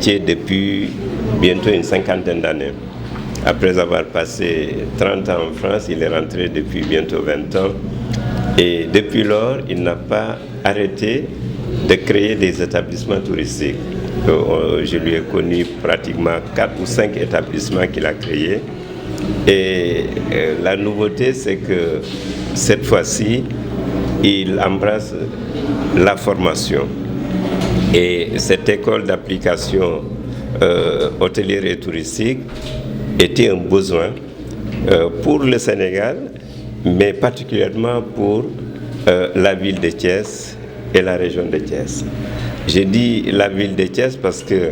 métier depuis bientôt une cinquantaine d'années. Après avoir passé 30 ans en France, il est rentré depuis bientôt 20 ans. Et depuis lors, il n'a pas arrêté de créer des établissements touristiques. Je lui ai connu pratiquement 4 ou 5 établissements qu'il a créés. Et la nouveauté, c'est que cette fois-ci, il embrasse la formation. Et cette école d'application hôtelière et touristique était un besoin pour le Sénégal, mais particulièrement pour la ville de Thiès et la région de Thiès. J'ai dit la ville de Thiès parce que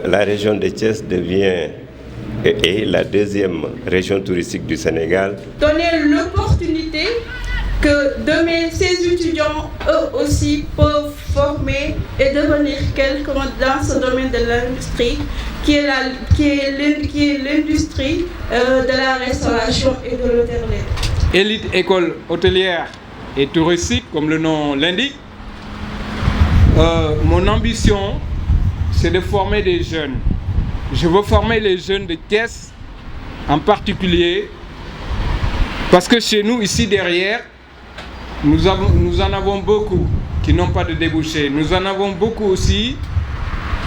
la région de Thiès devient et la deuxième région touristique du Sénégal. Donner l'opportunité que demain ces étudiants eux aussi peuvent former et devenir quelqu'un dans ce domaine de l'industrie qui est l'industrie de la restauration et de l'hôtellerie. Élite école hôtelière et touristique, comme le nom l'indique. Mon ambition, c'est de former des jeunes. Je veux former les jeunes de Thiès en particulier parce que chez nous, ici derrière, nous en avons beaucoup qui n'ont pas de débouchés. Nous en avons beaucoup aussi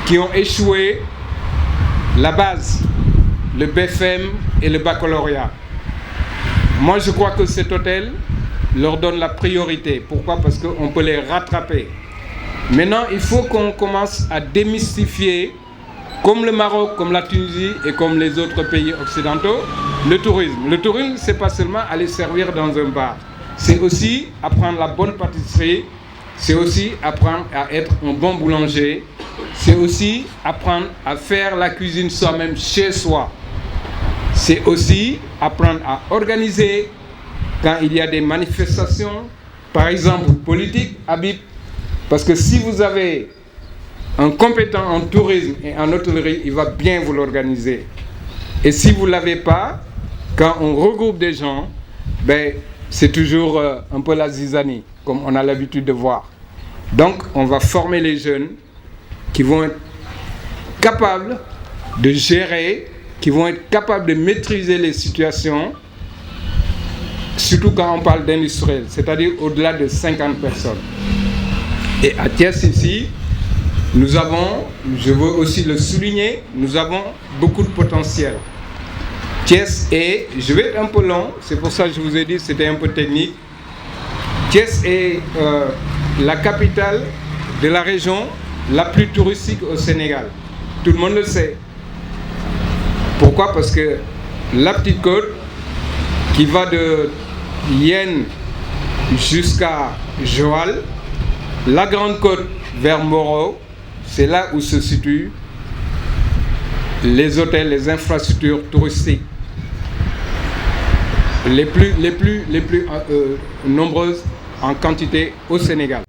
qui ont échoué la base, le BFM et le baccalauréat. Moi, je crois que cet hôtel leur donne la priorité. Pourquoi? Parce qu'on peut les rattraper. Maintenant, il faut qu'on commence à démystifier, comme le Maroc, comme la Tunisie et comme les autres pays occidentaux, le tourisme. Le tourisme, c'est pas seulement aller servir dans un bar. C'est aussi apprendre la bonne pâtisserie, c'est aussi apprendre à être un bon boulanger, c'est aussi apprendre à faire la cuisine soi-même chez soi. C'est aussi apprendre à organiser quand il y a des manifestations, par exemple politiques, Habib. Parce que si vous avez un compétent en tourisme et en hôtellerie, il va bien vous l'organiser. Et si vous ne l'avez pas, quand on regroupe des gens, c'est toujours un peu la zizanie, comme on a l'habitude de voir. Donc, on va former les jeunes qui vont être capables de gérer, qui vont être capables de maîtriser les situations, surtout quand on parle d'industriel, c'est-à-dire au-delà de 50 personnes. Et à Thiès ici, nous avons, je veux aussi le souligner, nous avons beaucoup de potentiel. Thiès est, je vais être un peu long, c'est pour ça que je vous ai dit que c'était un peu technique. Thiès est la capitale de la région la plus touristique au Sénégal. Tout le monde le sait. Pourquoi? Parce que la petite côte qui va de Yène jusqu'à Joal, la grande côte vers Moro, c'est là où se situent les hôtels, les infrastructures touristiques les plus nombreuses en quantité au Sénégal.